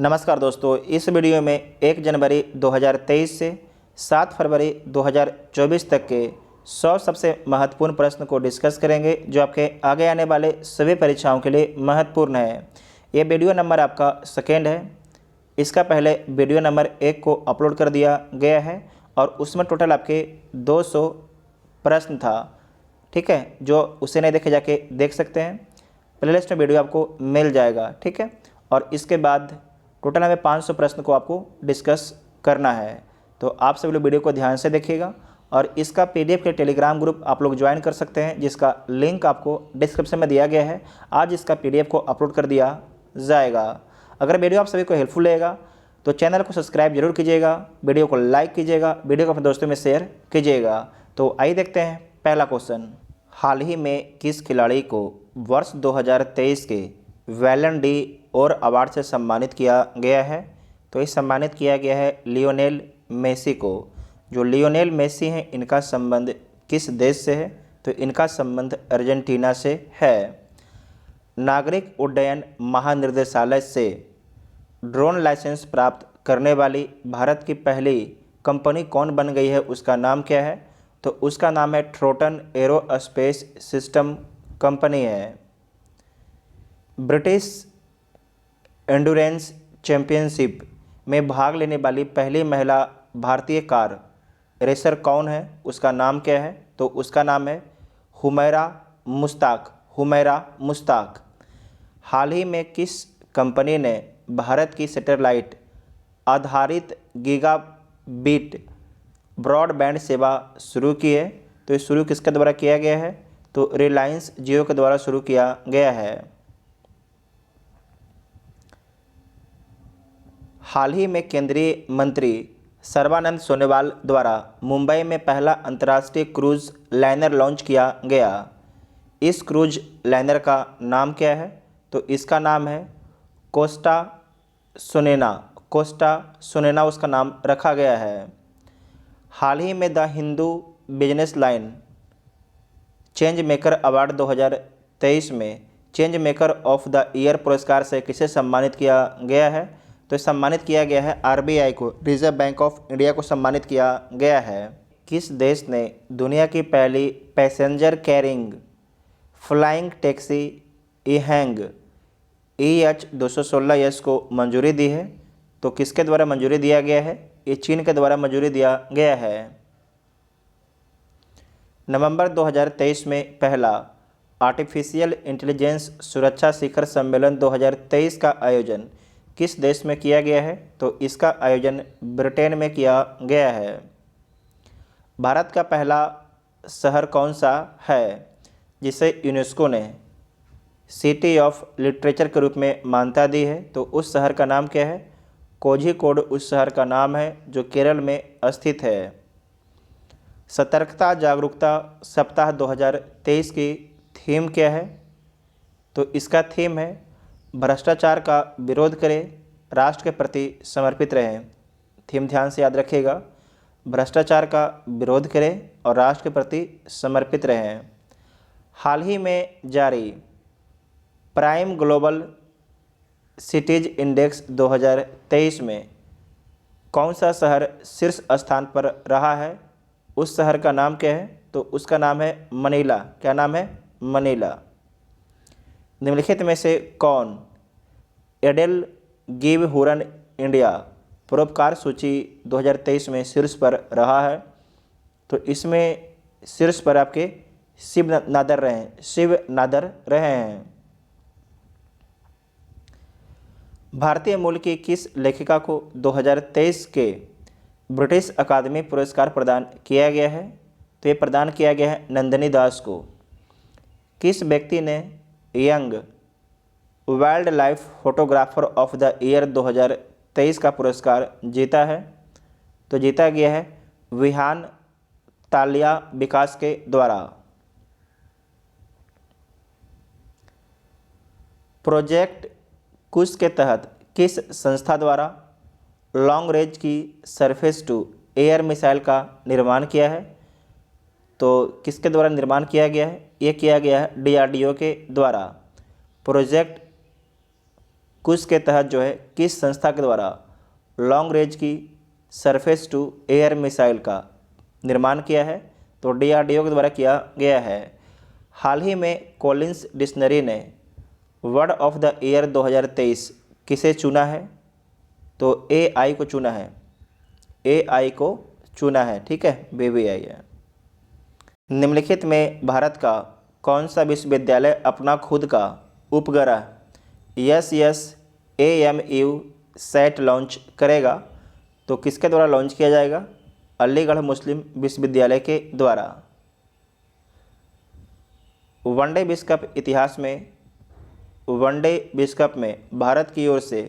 नमस्कार दोस्तों, इस वीडियो में 1 जनवरी 2023 से 7 फरवरी 2024 तक के 100 सबसे महत्वपूर्ण प्रश्न को डिस्कस करेंगे जो आपके आगे आने वाले सभी परीक्षाओं के लिए महत्वपूर्ण है। ये वीडियो नंबर आपका सेकेंड है। इसका पहले वीडियो नंबर 1 को अपलोड कर दिया गया है और उसमें टोटल आपके 200 प्रश्न था। ठीक है, जो उसे नहीं देखे जाके देख सकते हैं। प्लेलिस्ट में वीडियो आपको मिल जाएगा। ठीक है, और इसके बाद टोटल हमें 500 प्रश्न को आपको डिस्कस करना है। तो आप सभी लोग वीडियो को ध्यान से देखिएगा और इसका पीडीएफ के टेलीग्राम ग्रुप आप लोग ज्वाइन कर सकते हैं, जिसका लिंक आपको डिस्क्रिप्शन में दिया गया है। आज इसका पीडीएफ को अपलोड कर दिया जाएगा। अगर वीडियो आप सभी को हेल्पफुल लगेगा तो चैनल को सब्सक्राइब जरूर कीजिएगा, वीडियो को लाइक कीजिएगा, वीडियो को अपने दोस्तों में शेयर कीजिएगा। तो आइए देखते हैं पहला क्वेश्चन। हाल ही में किस खिलाड़ी को वर्ष 2023 के वैलन डी और अवार्ड से सम्मानित किया गया है? तो ये सम्मानित किया गया है लियोनेल मेसी को। जो लियोनेल मेसी हैं, इनका संबंध किस देश से है? तो इनका संबंध अर्जेंटीना से है। नागरिक उड्डयन महानिदेशालय से ड्रोन लाइसेंस प्राप्त करने वाली भारत की पहली कंपनी कौन बन गई है? उसका नाम क्या है? तो उसका नाम है ट्रोटन एरोस्पेस सिस्टम कंपनी है। ब्रिटिश एंडुरेंस चैंपियनशिप में भाग लेने वाली पहली महिला भारतीय कार रेसर कौन है? उसका नाम क्या है? तो उसका नाम है हुमैरा मुश्ताक। हाल ही में किस कंपनी ने भारत की सैटेलाइट आधारित गीगाबिट ब्रॉडबैंड सेवा शुरू की है? तो ये शुरू किसके द्वारा किया गया है? तो रिलायंस जियो के द्वारा शुरू किया गया है। हाल ही में केंद्रीय मंत्री सर्बानंद सोनोवाल द्वारा मुंबई में पहला अंतर्राष्ट्रीय क्रूज लाइनर लॉन्च किया गया। इस क्रूज लाइनर का नाम क्या है? तो इसका नाम है कोस्टा सोनेना उसका नाम रखा गया है। हाल ही में the Hindu business line change maker award 2023 में change maker of the year पुरस्कार से किसे सम्मानित किया गया है? तो सम्मानित किया गया है आरबीआई को, रिजर्व बैंक ऑफ इंडिया को सम्मानित किया गया है। किस देश ने दुनिया की पहली passenger carrying flying taxi EHang EH216S को मंजूरी दी है? तो किसके द्वारा मंजूरी दिया गया है? ये चीन के द्वारा मंजूरी दिया गया है। नवंबर 2023 में पहला आर्टिफिशियल इंटेलिजेंस सुरक्षा शिखर सम्मेलन 2023 का आयोजन किस देश में किया गया है? तो इसका आयोजन ब्रिटेन में किया गया है। भारत का पहला शहर कौन सा है जिसे यूनेस्को ने सिटी ऑफ लिटरेचर के रूप में मान्यता दी है? तो उस शहर का नाम क्या है? कोझिकोड उस शहर का नाम है जो केरल में स्थित है। सतर्कता जागरूकता सप्ताह 2023 की थीम क्या है? तो इसका थीम है भ्रष्टाचार का विरोध करें, राष्ट्र के प्रति समर्पित रहें। थीम ध्यान से याद रखिएगा, भ्रष्टाचार का विरोध करें और राष्ट्र के प्रति समर्पित रहें। हाल ही में जारी प्राइम ग्लोबल सिटीज इंडेक्स 2023 में कौन सा शहर शीर्ष स्थान पर रहा है? उस शहर का नाम क्या है? तो उसका नाम है मनीला। क्या नाम है? मनीला। निम्नलिखित में से कौन एडेल गिव हुरन इंडिया परोपकार सूची 2023 में शीर्ष पर रहा है? तो इसमें शीर्ष पर आपके शिव नादर रहे हैं। भारतीय मूल की किस लेखिका को 2023 के ब्रिटिश अकादमी पुरस्कार प्रदान किया गया है? तो ये प्रदान किया गया है नंदिनी दास को। किस व्यक्ति ने young wild life photographer of the year 2023 का पुरस्कार जीता है? तो जीता गया है विहान तालिया विकास के द्वारा। प्रोजेक्ट कुश के तहत किस संस्था द्वारा लॉन्ग रेंज की सरफेस टू एयर मिसाइल का निर्माण किया है? तो किसके द्वारा निर्माण किया गया है? ये किया गया है DRDO के द्वारा। प्रोजेक्ट कुछ के तहत जो है किस संस्था के द्वारा लॉन्ग रेंज की सरफेस टू एयर मिसाइल का निर्माण किया है? तो DRDO के द्वारा किया गया है। हाल ही में कॉलिंस डिक्शनरी ने वर्ड ऑफ द ईयर 2023 किसे चुना है? तो AI को चुना है, AI को चुना है, ठीक है, BBI है। निम्नलिखित में भारत का कौन सा विश्वविद्यालय अपना खुद का उपग्रह SSAMU सैट लॉन्च करेगा? तो किसके द्वारा लॉन्च किया जाएगा? अलीगढ़ मुस्लिम विश्वविद्यालय के द्वारा। वनडे विश्व कप इतिहास में वनडे विश्व कप में भारत की ओर से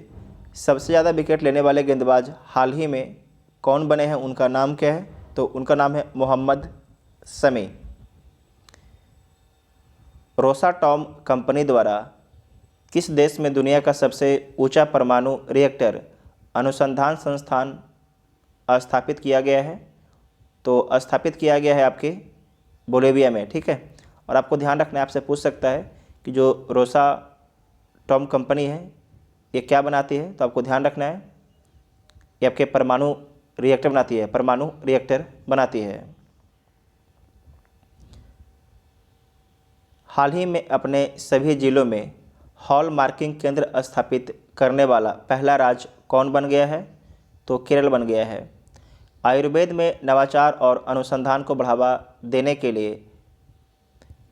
सबसे ज़्यादा विकेट लेने वाले गेंदबाज हाल ही में कौन बने हैं? उनका नाम क्या है? तो उनका नाम है मोहम्मद शमी। रोसाटॉम कंपनी द्वारा किस देश में दुनिया का सबसे ऊंचा परमाणु रिएक्टर अनुसंधान संस्थान स्थापित किया गया है? तो स्थापित किया गया है आपके बोलिविया में, ठीक है। और आपको ध्यान रखना है, आपसे पूछ सकता है कि जो रोसाटॉम कंपनी है ये क्या बनाती है? तो आपको ध्यान रखना है ये आपके परमाणु रिएक्टर बनाती है, परमाणु रिएक्टर बनाती है। हाल ही में अपने सभी जिलों में हॉल मार्किंग केंद्र स्थापित करने वाला पहला राज्य कौन बन गया है? तो केरल बन गया है। आयुर्वेद में नवाचार और अनुसंधान को बढ़ावा देने के लिए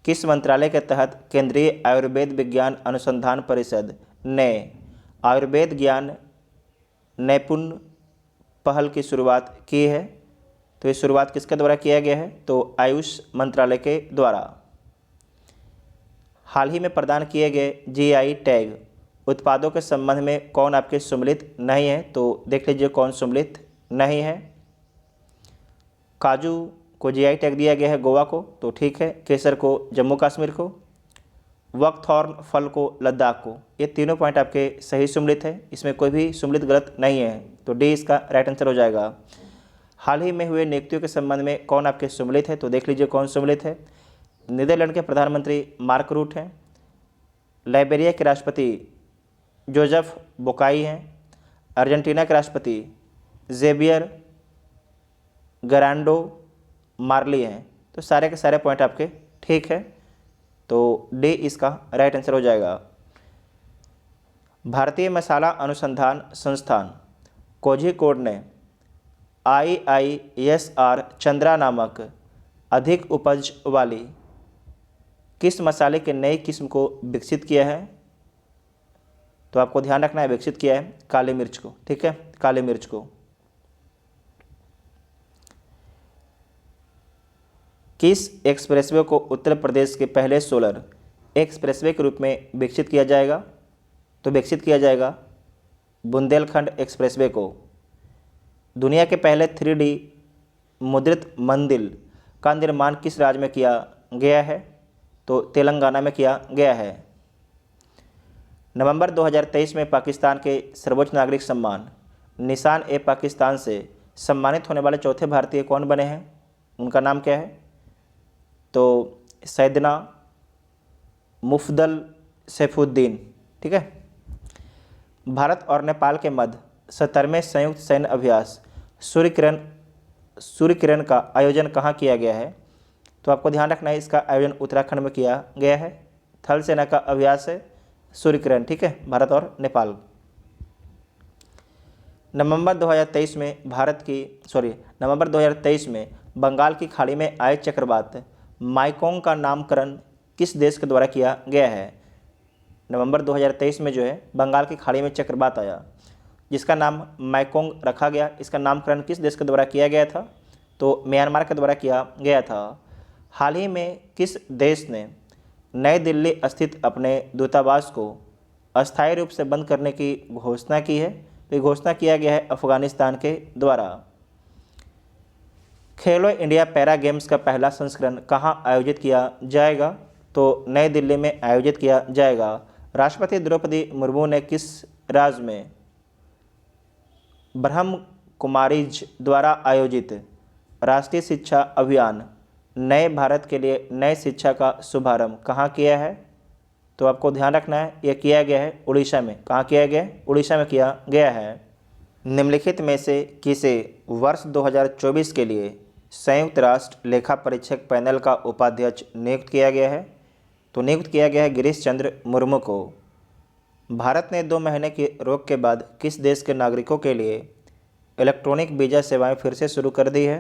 किस मंत्रालय के तहत केंद्रीय आयुर्वेद विज्ञान अनुसंधान परिषद ने आयुर्वेद ज्ञान नैपुण्य पहल की शुरुआत की है? तो ये शुरुआत किसके द्वारा किया गया है? तो आयुष मंत्रालय के द्वारा। हाल ही में प्रदान किए गए GI टैग उत्पादों के संबंध में कौन आपके सम्मिलित नहीं है? तो देख लीजिए कौन सम्मिलित नहीं है। काजू को GI टैग दिया गया है गोवा को, तो ठीक है। केसर को जम्मू कश्मीर को, वकथॉर्न फल को लद्दाख को। ये तीनों पॉइंट आपके सही सम्मिलित है, इसमें कोई भी सम्मिलित गलत नहीं है, तो D इसका राइट आंसर हो जाएगा। हाल ही में हुए नियुक्तियों के संबंध में कौन आपके सम्मिलित है? तो देख लीजिए कौन सम्मिलित है। नीदरलैंड के प्रधानमंत्री मार्क रूट हैं, लाइबेरिया के राष्ट्रपति जोसेफ बोकाई हैं, अर्जेंटीना के राष्ट्रपति जेवियर गरांडो मार्ली हैं। तो सारे के सारे पॉइंट आपके ठीक है, तो D इसका राइट आंसर हो जाएगा। भारतीय मसाला अनुसंधान संस्थान कोझिकोड ने IISR चंद्रा नामक अधिक उपज वाली किस मसाले के नई किस्म को विकसित किया है? तो आपको ध्यान रखना है, विकसित किया है काली मिर्च को, ठीक है, काली मिर्च को। किस एक्सप्रेसवे को उत्तर प्रदेश के पहले सोलर एक्सप्रेसवे के रूप में विकसित किया जाएगा? तो विकसित किया जाएगा बुंदेलखंड एक्सप्रेसवे को। दुनिया के पहले 3D मुद्रित मंदिर का निर्माण किस राज्य में किया गया है? तो तेलंगाना में किया गया है। नवंबर 2023 में पाकिस्तान के सर्वोच्च नागरिक सम्मान निशान-ए-पाकिस्तान से सम्मानित होने वाले चौथे भारतीय कौन बने हैं? उनका नाम क्या है? तो सैयदना मुफद्दल सैफुद्दीन, ठीक है। भारत और नेपाल के मध्य 70वें संयुक्त सैन्य अभ्यास सूर्य किरण का आयोजन कहाँ किया गया है? तो आपको ध्यान रखना है, इसका आयोजन उत्तराखंड में किया गया है। थल सेना का अभ्यास है सूर्य किरण, ठीक है, भारत और नेपाल। नवंबर 2023 में बंगाल की खाड़ी में आए चक्रवात माइकोंग का नामकरण किस देश के द्वारा किया गया है? नवंबर 2023 में जो है बंगाल की खाड़ी में चक्रवात आया जिसका नाम माइकोंग रखा गया। इसका नामकरण किस देश के द्वारा किया गया था? तो म्यांमार के द्वारा किया गया था। हाल ही में किस देश ने नई दिल्ली स्थित अपने दूतावास को अस्थायी रूप से बंद करने की घोषणा की है? तो ये घोषणा किया गया है अफगानिस्तान के द्वारा। खेलो इंडिया पैरा गेम्स का पहला संस्करण कहाँ आयोजित किया जाएगा? तो नई दिल्ली में आयोजित किया जाएगा। राष्ट्रपति द्रौपदी मुर्मू ने किस राज्य में ब्रह्म कुमारीज द्वारा आयोजित राष्ट्रीय शिक्षा अभियान नए भारत के लिए नई शिक्षा का शुभारंभ कहाँ किया है? तो आपको ध्यान रखना है यह किया गया है उड़ीसा में। कहाँ किया गया है? उड़ीसा में किया गया है। निम्नलिखित में से किसे वर्ष 2024 के लिए संयुक्त राष्ट्र लेखा परीक्षक पैनल का उपाध्यक्ष नियुक्त किया गया है? तो नियुक्त किया गया है गिरीश चंद्र मुर्मू को। भारत ने 2 महीने की रोक के बाद किस देश के नागरिकों के लिए इलेक्ट्रॉनिक वीज़ा सेवाएं फिर से शुरू कर दी है?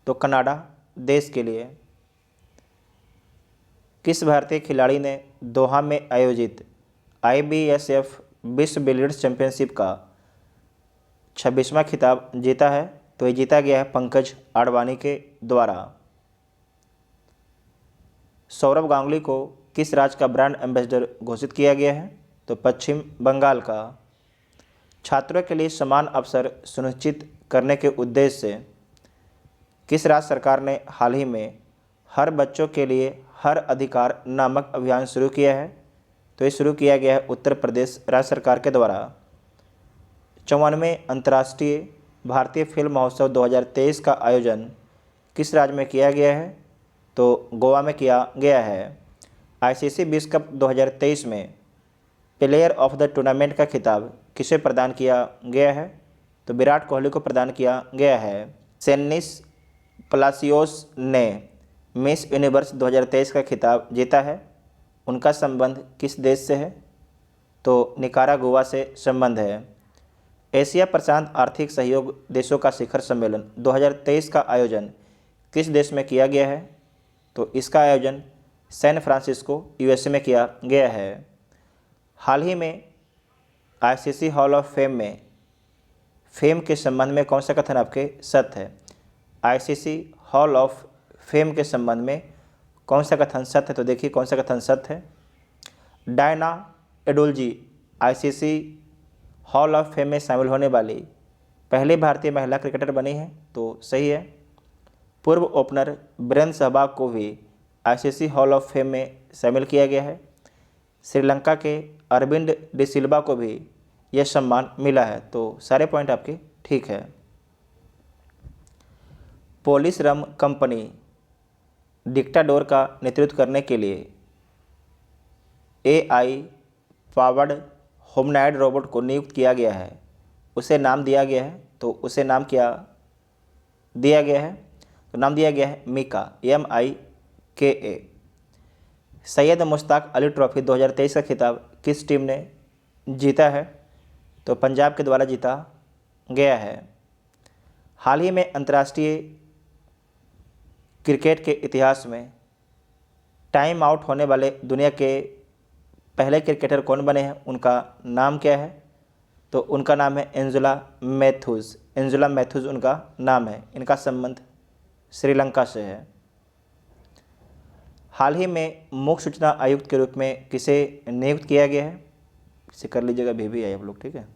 तो कनाडा देश के लिए। किस भारतीय खिलाड़ी ने दोहा में आयोजित IBSF विश्व बिलियर्ड्स चैंपियनशिप का 26वां खिताब जीता है? तो ये जीता गया है पंकज आडवाणी के द्वारा। सौरव गांगुली को किस राज्य का ब्रांड एम्बेसडर घोषित किया गया है? तो पश्चिम बंगाल का। छात्रों के लिए समान अवसर सुनिश्चित करने के उद्देश्य से किस राज्य सरकार ने हाल ही में हर बच्चों के लिए हर अधिकार नामक अभियान शुरू किया है? तो ये शुरू किया गया है उत्तर प्रदेश राज्य सरकार के द्वारा। 54वें अंतर्राष्ट्रीय भारतीय फिल्म महोत्सव 2023 का आयोजन किस राज्य में किया गया है? तो गोवा में किया गया है। ICC विश्व कप 2023 में प्लेयर ऑफ द टूर्नामेंट का खिताब किसे प्रदान किया गया है? तो विराट कोहली को प्रदान किया गया है। सेनिस पलासियोस ने मिस यूनिवर्स 2023 का खिताब जीता है। उनका संबंध किस देश से है? तो निकारागुआ से संबंध है। एशिया प्रशांत आर्थिक सहयोग देशों का शिखर सम्मेलन 2023 का आयोजन किस देश में किया गया है? तो इसका आयोजन सैन फ्रांसिस्को USA में किया गया है। हाल ही में ICC हॉल ऑफ फेम में फेम के संबंध में कौन सा कथन आपके सत्य है? ICC हॉल ऑफ फेम के संबंध में कौन सा कथन सत्य है? तो देखिए कौन सा कथन सत्य है। Diana Edulji ICC hall of fame में शामिल होने वाली पहली भारतीय महिला क्रिकेटर बनी है। तो सही है। पूर्व ओपनर वीरेंद्र सहवाग को भी ICC हॉल ऑफ फेम में शामिल किया गया है। श्रीलंका के अरविंद डिसिल्वा को भी यह सम्मान मिला है। तो सारे पॉइंट आपके ठीक है। पोलिस रम कंपनी डिक्टाडोर का नेतृत्व करने के लिए AI पावर्ड ह्यूमनॉइड रोबोट को नियुक्त किया गया है। उसे नाम दिया गया है। तो उसे नाम क्या दिया गया है? तो नाम दिया गया है मीका, MIKA। सैयद मुश्ताक अली ट्रॉफी 2023 का खिताब किस टीम ने जीता है? तो पंजाब के द्वारा जीता गया है। हाल ही में अंतर्राष्ट्रीय क्रिकेट के इतिहास में टाइम आउट होने वाले दुनिया के पहले क्रिकेटर कौन बने हैं? उनका नाम क्या है? तो उनका नाम है एंजुला मैथ्यूज। एंजुला मैथ्यूज उनका नाम है। इनका संबंध श्रीलंका से है। हाल ही में मुख्य सूचना आयुक्त के रूप में किसे नियुक्त किया गया है? इसे कर लीजिएगा भी आप लोग, ठीक है।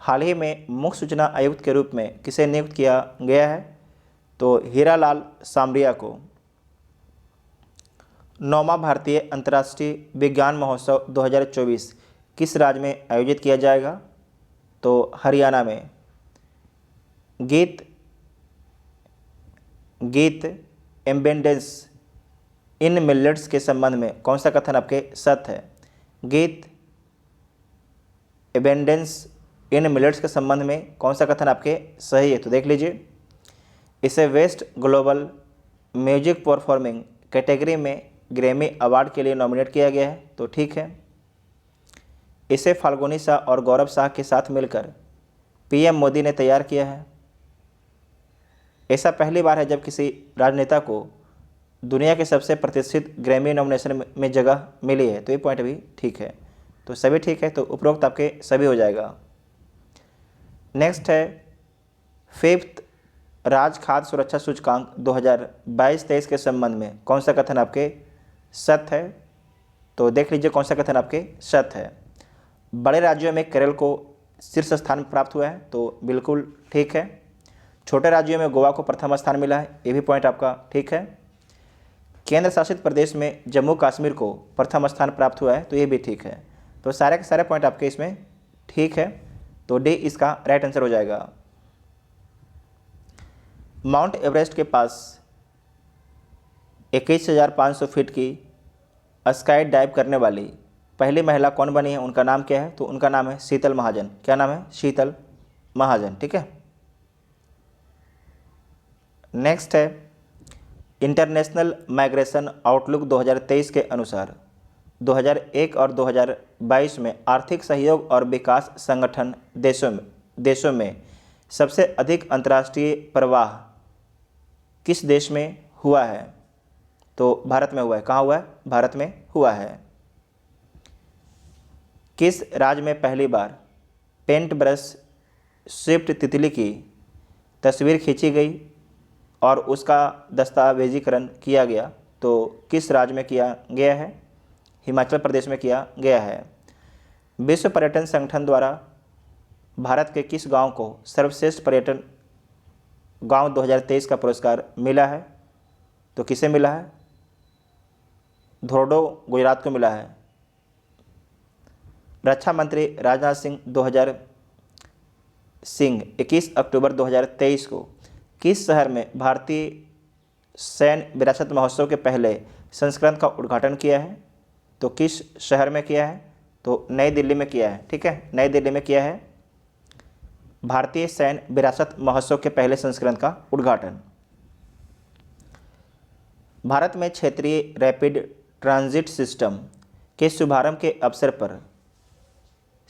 हाल ही में मुख्य सूचना आयुक्त के रूप में किसे नियुक्त किया गया है? तो हीरालाल सामरिया को। 9वां भारतीय अंतर्राष्ट्रीय विज्ञान महोत्सव 2024 किस राज्य में आयोजित किया जाएगा? तो हरियाणा में। गीत एम्बेडेंस इन मिलेट्स के संबंध में कौन सा कथन आपके सत्य है? गीत एबेंडेंस इन मिलेट्स के संबंध में कौन सा कथन आपके सही है? तो देख लीजिए। इसे west global music performing category में ग्रैमी अवार्ड के लिए नॉमिनेट किया गया है। तो ठीक है। इसे फाल्गुनी शाह और गौरव शाह के साथ मिलकर PM मोदी ने तैयार किया है। ऐसा पहली बार है जब किसी राजनेता को दुनिया के सबसे प्रतिष्ठित ग्रैमी नॉमिनेशन में जगह मिली है। तो ये पॉइंट भी ठीक है। तो सभी ठीक है। तो उपरोक्त आपके सभी हो जाएगा। नेक्स्ट है 5th राज्य खाद्य सुरक्षा सूचकांक 2022-23 के संबंध में कौन सा कथन आपके सत्य है? तो देख लीजिए कौन सा कथन आपके सत्य है। बड़े राज्यों में केरल को शीर्ष स्थान प्राप्त हुआ है। तो बिल्कुल ठीक है। छोटे राज्यों में गोवा को प्रथम स्थान मिला है। ये भी पॉइंट आपका ठीक है। केंद्र शासित प्रदेश में जम्मू कश्मीर को प्रथम स्थान प्राप्त हुआ है। तो ये भी ठीक है। तो सारे के सारे पॉइंट आपके इसमें ठीक है। तो डी इसका राइट आंसर हो जाएगा। माउंट एवरेस्ट के पास 21,500 फीट की स्काई डाइव करने वाली पहली महिला कौन बनी है, उनका नाम क्या है, तो उनका नाम है शीतल महाजन। क्या नाम है, शीतल महाजन। ठीक है। नेक्स्ट है इंटरनेशनल माइग्रेशन आउटलुक 2023 के अनुसार 2001 और 2022 में आर्थिक सहयोग और विकास संगठन देशों में सबसे अधिक अंतर्राष्ट्रीय प्रवाह किस देश में हुआ है, तो भारत में हुआ है। कहाँ हुआ है, भारत में हुआ है। किस राज्य में पहली बार पेंट ब्रश स्विफ्ट तितली की तस्वीर खींची गई और उसका दस्तावेजीकरण किया गया, तो किस राज्य में किया गया है, हिमाचल प्रदेश में किया गया है। विश्व पर्यटन संगठन द्वारा भारत के किस गांव को सर्वश्रेष्ठ पर्यटन गांव 2023 का पुरस्कार मिला है, तो किसे मिला है, धोर्डो गुजरात को मिला है। रक्षा मंत्री राजनाथ सिंह 21 अक्टूबर 2023 को किस शहर में भारतीय सैन्य विरासत महोत्सव के पहले संस्करण का उद्घाटन किया है, तो किस शहर में किया है, तो नई दिल्ली में किया है। ठीक है, नई दिल्ली में किया है भारतीय सैन्य विरासत महोत्सव के पहले संस्करण का उद्घाटन। भारत में क्षेत्रीय रैपिड ट्रांजिट सिस्टम के शुभारंभ के अवसर पर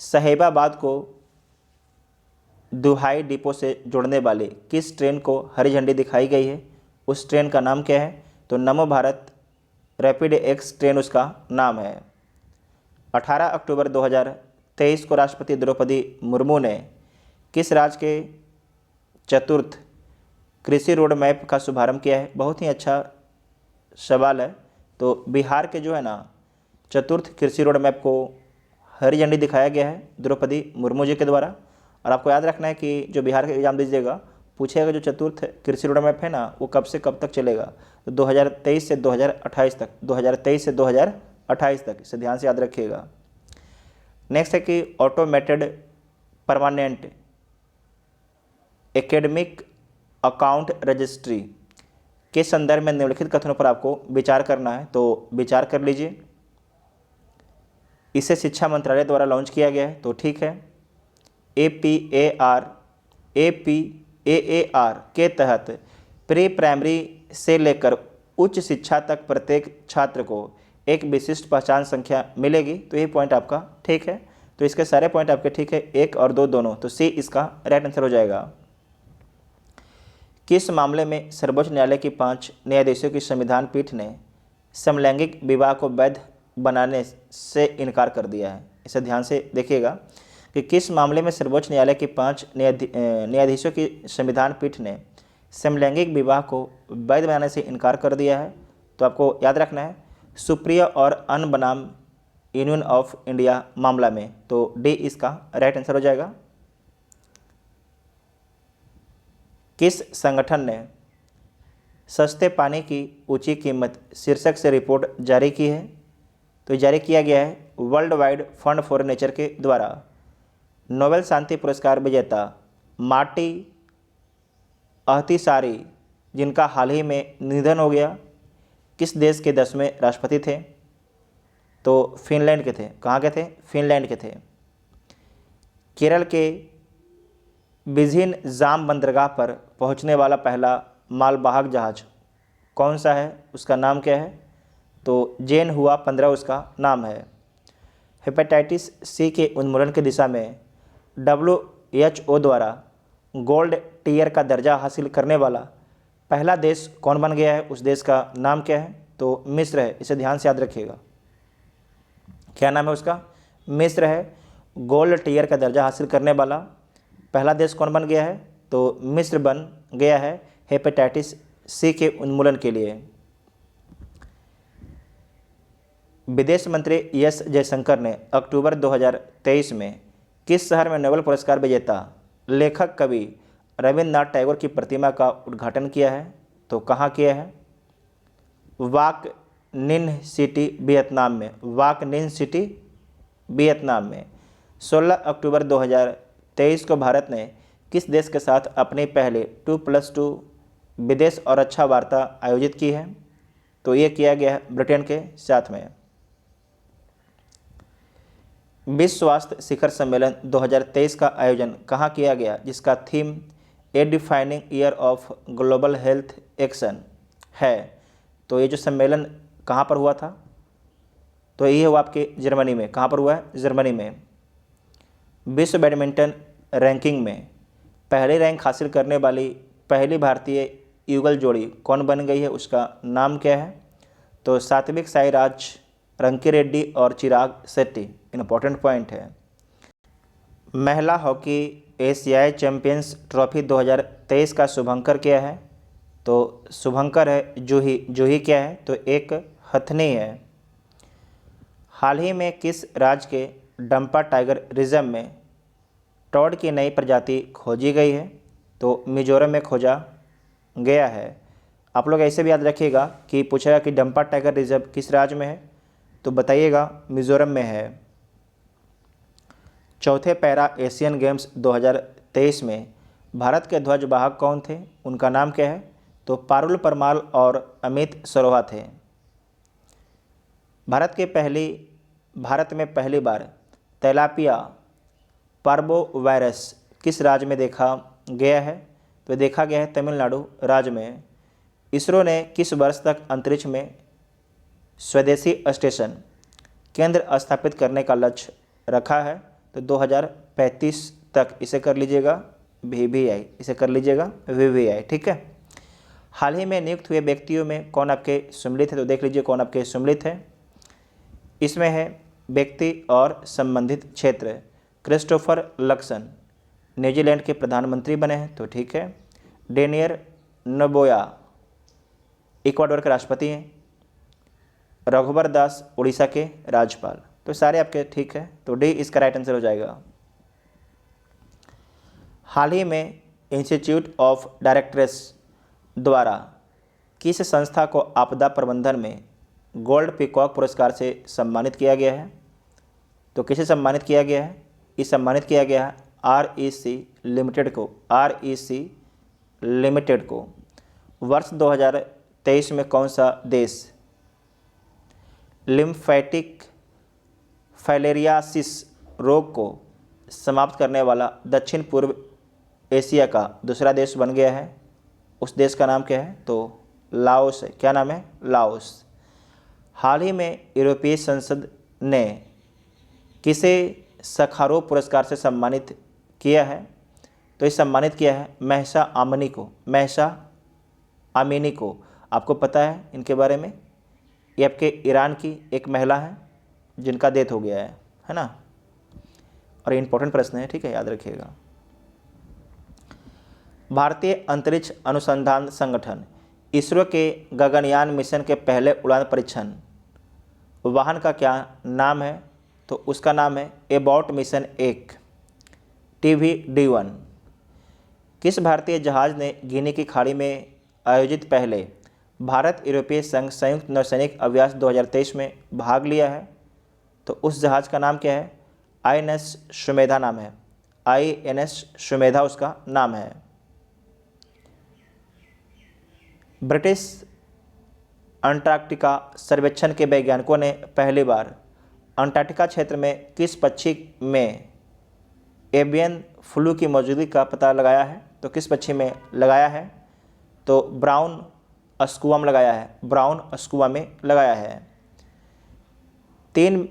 साहिबाबाद को दुहाई डिपो से जोड़ने वाली किस ट्रेन को हरी झंडी दिखाई गई है, उस ट्रेन का नाम क्या है, तो नमो भारत रैपिड एक्स ट्रेन उसका नाम है। 18 अक्टूबर 2023 को राष्ट्रपति द्रौपदी मुर्मू ने किस राज्य के चतुर्थ कृषि रोड मैप का शुभारंभ किया है। बहुत ही अच्छा सवाल है। तो बिहार के जो है ना चतुर्थ कृषि रोड मैप को हरी झंडी दिखाया गया है द्रौपदी मुर्मू जी के द्वारा। और आपको याद रखना है कि जो बिहार का एग्जाम दीजिएगा पूछेगा जो चतुर्थ कृषि रोड मैप है ना वो कब से कब तक चलेगा, तो 2023 से 2028 तक, 2023 से 2028 तक, इसे ध्यान से याद रखिएगा। नेक्स्ट है कि automated permanent academic account registry के संदर्भ में निम्नलिखित कथनों पर आपको विचार करना है, तो विचार कर लीजिए। इसे शिक्षा मंत्रालय द्वारा लॉन्च किया गया है, तो ठीक है। APAR के तहत प्री प्राइमरी से लेकर उच्च शिक्षा तक प्रत्येक छात्र को एक विशिष्ट पहचान संख्या मिलेगी, तो ये पॉइंट आपका ठीक है। तो इसके सारे पॉइंट आपके ठीक है, 1 और 2 दोनों, तो सी इसका राइट आंसर हो जाएगा। किस मामले में सर्वोच्च न्यायालय की 5 न्यायाधीशों की संविधान पीठ ने समलैंगिक विवाह को वैध बनाने से इनकार कर दिया है। इसे ध्यान से देखिएगा कि किस मामले में सर्वोच्च न्यायालय की 5 न्यायाधीशों की संविधान पीठ ने समलैंगिक विवाह को वैध बनाने से इनकार कर दिया है। तो आपको याद रखना है सुप्रिया और अन बनाम यूनियन ऑफ इंडिया मामला में, तो डी इसका राइट आंसर हो जाएगा। किस संगठन ने सस्ते पानी की ऊंची कीमत शीर्षक से रिपोर्ट जारी की है, तो जारी किया गया है world wide fund for nature के द्वारा। नोबेल शांति पुरस्कार विजेता मार्टी अहतिसारी जिनका हाल ही में निधन हो गया, किस देश के 10वें राष्ट्रपति थे, तो फिनलैंड के थे। कहाँ के थे, फिनलैंड के थे। केरल के बिझिन जाम बंदरगाह पर पहुंचने वाला पहला मालवाहक जहाज कौन सा है, उसका नाम क्या है, तो जेन हुआ 15 उसका नाम है। हेपेटाइटिस सी के उन्मूलन की दिशा में WHO द्वारा गोल्ड टीयर का दर्जा हासिल करने वाला पहला देश कौन बन गया है, उस देश का नाम क्या है, तो मिस्र है। इसे ध्यान से याद रखिएगा। क्या नाम है उसका, मिस्र है। गोल्ड टीयर का दर्जा हासिल करने वाला पहला देश कौन बन गया है, तो मिस्र बन गया है हेपेटाइटिस सी के उन्मूलन के लिए। विदेश मंत्री एस जयशंकर ने अक्टूबर 2023 में किस शहर में नोबेल पुरस्कार विजेता लेखक कवि रविंद्रनाथ टैगोर की प्रतिमा का उद्घाटन किया है, तो कहाँ किया है, वाक निन सिटी वियतनाम में, वाक निन सिटी वियतनाम में। 16 अक्टूबर 2023 को भारत ने किस देश के साथ अपनी पहले 2+2 विदेश और रक्षा वार्ता आयोजित की है, तो ये किया गया है ब्रिटेन के साथ में। विश्व स्वास्थ्य शिखर सम्मेलन 2023 का आयोजन कहाँ किया गया, जिसका theme A defining year of global health action है। तो ये जो सम्मेलन कहाँ पर हुआ था, तो ये हुआ आपके जर्मनी में। कहाँ पर हुआ है? जर्मनी में। विश्व बैडमिंटन रैंकिंग में पहले रैंक हासिल करने वाली पहली भारतीय युगल जोड़ी कौन बन गई है, उसका नाम क्या है? तो सात्विक साईराज रंकीरेड्डी और चिराग शेट्टी। इम्पोर्टेंट पॉइंट है। महिला हॉकी एशियाई चैंपियंस ट्रॉफी 2023 का शुभंकर क्या है? तो शुभंकर है जूही। जूही क्या है? तो एक हथनी है। हाल ही में किस राज्य के डंपा टाइगर रिजर्व में टॉड की नई प्रजाति खोजी गई है? तो मिजोरम में खोजा गया है। आप लोग ऐसे भी याद रखिएगा कि पूछेगा कि डंपा टाइगर रिजर्व किस राज्य में है, तो बताइएगा मिजोरम में है। चौथे पैरा एशियन गेम्स 2023 में भारत के ध्वजवाहक कौन थे, उनका नाम क्या है? तो पारुल परमार और अमित सरोहा थे। भारत में पहली बार तेलापिया पार्बोवायरस किस राज्य में देखा गया है? तो देखा गया है तमिलनाडु राज्य में। इसरो ने किस वर्ष तक अंतरिक्ष में स्वदेशी स्टेशन केंद्र स्थापित करने का लक्ष्य रखा है? तो 2035 तक इसे कर लीजिएगा VVI, इसे कर लीजिएगा VVI, ठीक है। हाल ही में नियुक्त हुए व्यक्तियों में कौन आपके सम्मिलित है? तो देख लीजिए कौन आपके सम्मिलित है। इसमें है व्यक्ति और संबंधित क्षेत्र, क्रिस्टोफर लक्सन न्यूजीलैंड के प्रधानमंत्री बने हैं, तो ठीक है। डेनियर नबोया इक्वाडोर के राष्ट्रपति हैं। रघुवर दास उड़ीसा के राज्यपाल। तो सारे आपके ठीक है, तो डी इसका राइट आंसर हो जाएगा। हाल ही में इंस्टीट्यूट ऑफ डायरेक्टर्स द्वारा किस संस्था को आपदा प्रबंधन में गोल्ड पीकॉक पुरस्कार से सम्मानित किया गया है? तो किसे सम्मानित किया गया है? इस सम्मानित किया गया है REC लिमिटेड को। REC लिमिटेड को। वर्ष 2023 में कौन सा देश लिम्फेटिक फाइलेरियासिस रोग को समाप्त करने वाला दक्षिण पूर्व एशिया का दूसरा देश बन गया है? उस देश का नाम क्या है? तो लाओस है। क्या नाम है? लाओस। हाल ही में यूरोपीय संसद ने किसे सखारोव पुरस्कार से सम्मानित किया है? तो ये सम्मानित किया है महसा आमनी को। महसा आमिनी को। आपको पता है इनके बारे में? ये आपके ईरान की एक महिला है जिनका डेथ हो गया है ना। और इम्पोर्टेंट प्रश्न है, ठीक है, याद रखिएगा। भारतीय अंतरिक्ष अनुसंधान संगठन इसरो के गगनयान मिशन के पहले उड़ान परीक्षण वाहन का क्या नाम है? तो उसका नाम है एबॉट मिशन 1 TVD-1। किस भारतीय जहाज़ ने गिनी की खाड़ी में आयोजित पहले भारत यूरोपीय संघ संयुक्त नौसैनिक अभ्यास 2023 में भाग लिया है? तो उस जहाज़ का नाम क्या है? INS सुमेधा नाम है। INS सुमेधा उसका नाम है। ब्रिटिश अंटार्कटिका सर्वेक्षण के वैज्ञानिकों ने पहली बार अंटार्कटिका क्षेत्र में किस पक्षी में एवियन फ्लू की मौजूदगी का पता लगाया है? तो किस पक्षी में लगाया है? तो ब्राउन अस्कुआ में लगाया है। ब्राउन अस्कुआ में लगाया है। 3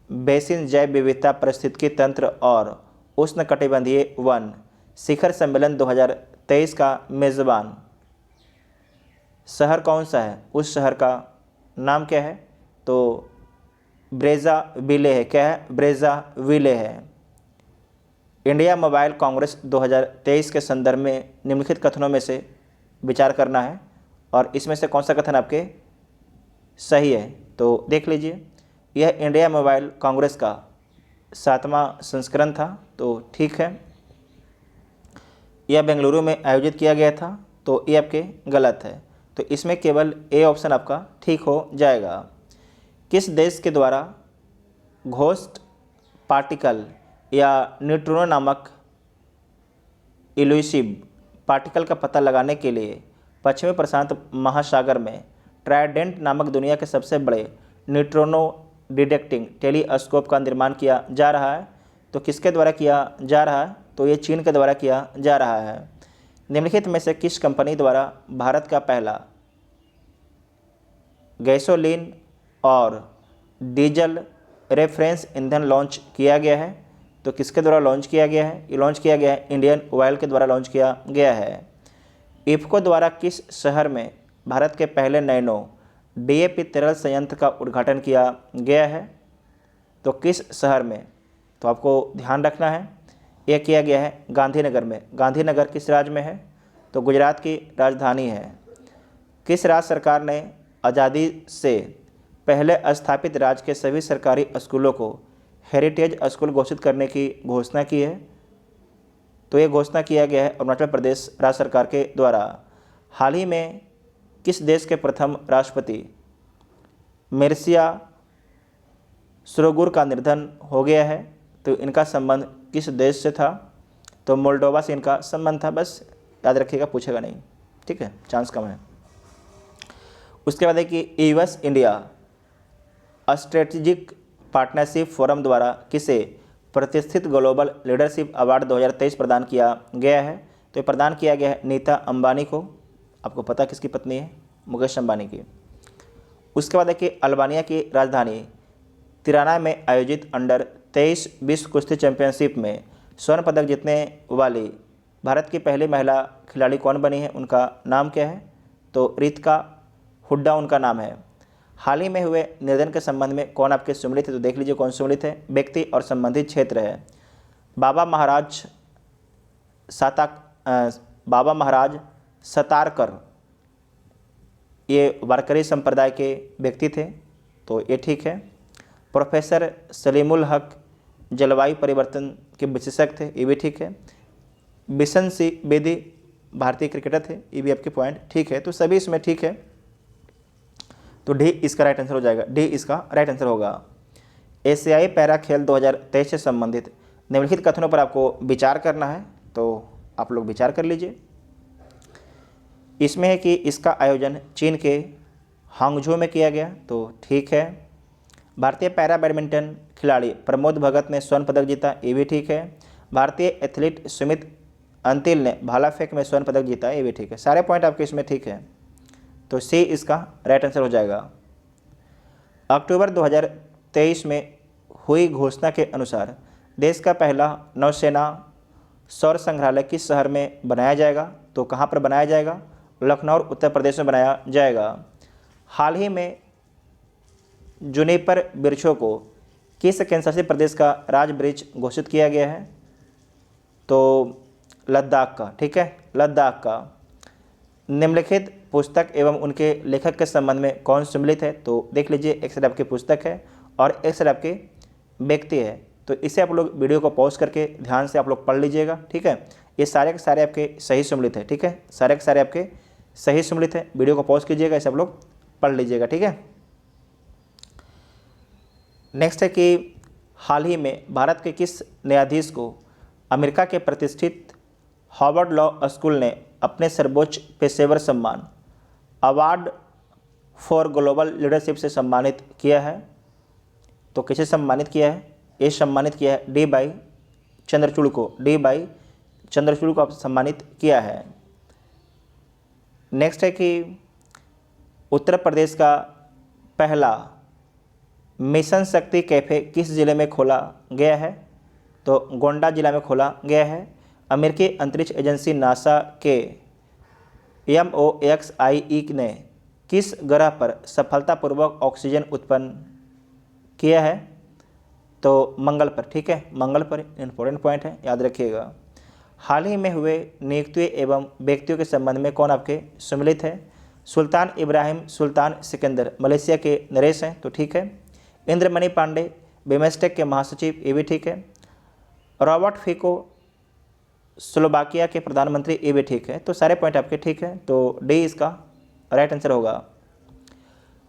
बेसिन जैव विविधता पारिस्थितिकी तंत्र और उष्णकटिबंधीय वन शिखर सम्मेलन 2023 का मेज़बान शहर कौन सा है? उस शहर का नाम क्या है? तो ब्रेज़ाविले है। क्या है? ब्रेज़ाविले है। इंडिया मोबाइल कांग्रेस 2023 के संदर्भ में निम्नलिखित कथनों में से विचार करना है और इसमें से कौन सा कथन आपके सही है? तो देख लीजिए, यह इंडिया मोबाइल कांग्रेस का 7वां संस्करण था, तो ठीक है। यह बेंगलुरु में आयोजित किया गया था, तो ये आपके गलत है। तो इसमें केवल ए ऑप्शन आपका ठीक हो जाएगा। किस देश के द्वारा घोस्ट पार्टिकल या न्यूट्रिनो नामक इल्यूसिव पार्टिकल का पता लगाने के लिए पश्चिमी प्रशांत महासागर में ट्राइडेंट नामक दुनिया के सबसे बड़े न्यूट्रिनो डिटेक्टिंग टेलीस्कोप का निर्माण किया जा रहा है। तो किसके द्वारा किया जा रहा है? तो ये चीन के द्वारा किया जा रहा है। निम्नलिखित में से किस कंपनी द्वारा भारत का पहला गैसोलीन और डीजल रेफरेंस ईंधन लॉन्च किया गया है? तो किसके द्वारा लॉन्च किया गया है? ये लॉन्च किया गया है इंडियन ऑयल के द्वारा लॉन्च किया गया है। इफ्को द्वारा किस शहर में भारत के पहले नैनो डीएपी तरल संयंत्र का उद्घाटन किया गया है? तो किस शहर में? तो आपको ध्यान रखना है, यह किया गया है गांधीनगर में। गांधीनगर किस राज्य में है? तो गुजरात की राजधानी है। किस राज्य सरकार ने आज़ादी से पहले स्थापित राज्य के सभी सरकारी स्कूलों को हेरिटेज स्कूल घोषित करने की घोषणा की है? तो ये घोषणा किया गया है अरुणाचल प्रदेश राज्य सरकार के द्वारा। हाल ही में किस देश के प्रथम राष्ट्रपति मिर्सिया सुरगुर का निधन हो गया है? तो इनका संबंध किस देश से था? तो मोल्डोवा से इनका संबंध था। बस याद रखिएगा, पूछेगा नहीं, ठीक है, चांस कम है। उसके बाद है कि US India strategic partnership forum द्वारा किसे प्रतिष्ठित ग्लोबल लीडरशिप अवार्ड 2023 प्रदान किया गया है? तो ये प्रदान किया गया है नीता अंबानी को। आपको पता किसकी पत्नी है? मुकेश अंबानी की। उसके बाद है कि अल्बानिया की राजधानी तिराना में आयोजित अंडर 23 विश्व कुश्ती चैंपियनशिप में स्वर्ण पदक जीतने वाली भारत की पहली महिला खिलाड़ी कौन बनी है? उनका नाम क्या है? तो रितिका हुड्डा उनका नाम है। हाल ही में हुए निधन के संबंध में कौन आपके सुमलित है? तो देख लीजिए कौन सुमलित है। व्यक्ति और संबंधित क्षेत्र है बाबा महाराज सतारकर, ये वारकरी संप्रदाय के व्यक्ति थे, तो ये ठीक है। प्रोफेसर सलीमुल हक जलवायु परिवर्तन के विशेषज्ञ थे, ये भी ठीक है। बिशन सिंह बेदी भारतीय क्रिकेटर थे, ये भी आपके पॉइंट ठीक है। तो सभी इसमें ठीक है, तो डी इसका राइट आंसर हो जाएगा। डी इसका राइट आंसर होगा। एशियाई पैरा खेल 2023 से संबंधित निम्नलिखित कथनों पर आपको विचार करना है, तो आप लोग विचार कर लीजिए। इसमें है कि इसका आयोजन चीन के हांगझो में किया गया, तो ठीक है। भारतीय पैरा बैडमिंटन खिलाड़ी प्रमोद भगत ने स्वर्ण पदक जीता, ये भी ठीक है। भारतीय एथलीट सुमित अंतिल ने भाला फेंक में स्वर्ण पदक जीता, ये भी ठीक है। सारे पॉइंट आपके इसमें ठीक है, तो सी इसका राइट आंसर हो जाएगा। अक्टूबर 2023 में हुई घोषणा के अनुसार देश का पहला नौसेना सौर संग्रहालय किस शहर में बनाया जाएगा? तो कहाँ पर बनाया जाएगा? लखनऊ उत्तर प्रदेश में बनाया जाएगा। हाल ही में जुनिपर वृक्षों को किस केंद्रशासित प्रदेश का राज वृक्ष घोषित किया गया है? तो लद्दाख का, ठीक है, लद्दाख का। निम्नलिखित पुस्तक एवं उनके लेखक के संबंध में कौन सम्मिलित है? तो देख लीजिए, एक साइड आपकी पुस्तक है और एक साइड आपके व्यक्ति है। तो इसे आप लोग वीडियो को पॉज करके ध्यान से आप लोग पढ़ लीजिएगा, ठीक है। ये सारे के सारे आपके सही सम्मिलित है, ठीक है, सारे के सारे आपके सही सम्मिलित है। वीडियो को पॉज कीजिएगा, इसे आप लोग पढ़ लीजिएगा, ठीक है। नेक्स्ट है कि हाल ही में भारत के किस न्यायाधीश को अमेरिका के प्रतिष्ठित हार्वर्ड लॉ स्कूल ने अपने सर्वोच्च पेशेवर सम्मान अवार्ड फॉर ग्लोबल लीडरशिप से सम्मानित किया है? तो किसे सम्मानित किया है? ये सम्मानित किया है डी वाई चंद्रचूड़ को, डी वाई चंद्रचूड़ को सम्मानित किया है। नेक्स्ट है कि उत्तर प्रदेश का पहला मिशन शक्ति कैफ़े किस ज़िले में खोला गया है? तो गोंडा जिला में खोला गया है। अमेरिकी अंतरिक्ष एजेंसी नासा के MOXIE ने किस ग्रह पर सफलतापूर्वक ऑक्सीजन उत्पन्न किया है? तो मंगल पर, ठीक है, मंगल पर। इंपॉर्टेंट पॉइंट है, याद रखिएगा। हाल ही में हुए नियुक्तियों एवं व्यक्तियों के संबंध में कौन आपके सम्मिलित है? सुल्तान इब्राहिम सुल्तान सिकंदर मलेशिया के नरेश हैं, तो ठीक है। इंद्रमणि पांडे बिमस्टेक के महासचिव, ये भी ठीक है। रॉबर्ट फिको स्लोवाकिया के प्रधानमंत्री, ये भी ठीक है। तो सारे पॉइंट आपके ठीक है, तो डी इसका राइट आंसर होगा।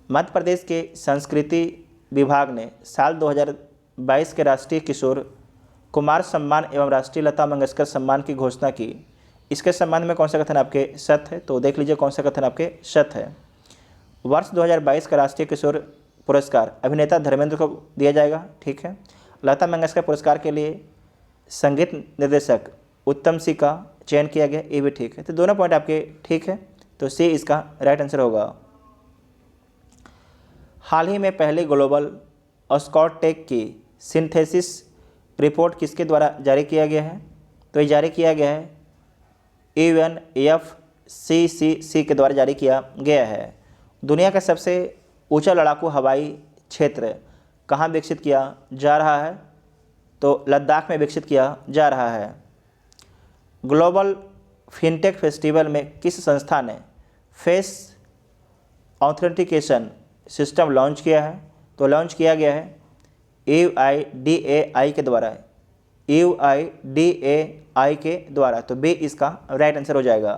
मध्य प्रदेश के संस्कृति विभाग ने साल 2022 के राष्ट्रीय किशोर कुमार सम्मान एवं राष्ट्रीय लता मंगेशकर सम्मान की घोषणा की। इसके संबंध में कौन सा कथन आपके सत्य है? तो देख लीजिए कौन सा कथन आपके सत्य है। वर्ष 2022 का राष्ट्रीय किशोर पुरस्कार अभिनेता धर्मेंद्र को दिया जाएगा, ठीक है। लता मंगेशकर पुरस्कार के लिए संगीत निर्देशक उत्तम सिंह का चयन किया गया, ये भी ठीक है। तो दोनों पॉइंट आपके ठीक है, तो सी इसका राइट आंसर होगा। हाल ही में पहले ग्लोबल स्कॉट-टेक की सिंथेसिस रिपोर्ट किसके द्वारा जारी किया गया है? तो ये जारी किया गया है UNFCCC के द्वारा जारी किया गया है। दुनिया का सबसे ऊंचा लड़ाकू हवाई क्षेत्र कहाँ विकसित किया जा रहा है? तो लद्दाख में विकसित किया जा रहा है। ग्लोबल फिनटेक फेस्टिवल में किस संस्था ने फेस ऑथेंटिकेशन सिस्टम लॉन्च किया है? तो लॉन्च किया गया है UIDAI के द्वारा, UIDAI के द्वारा। तो बी इसका राइट आंसर हो जाएगा।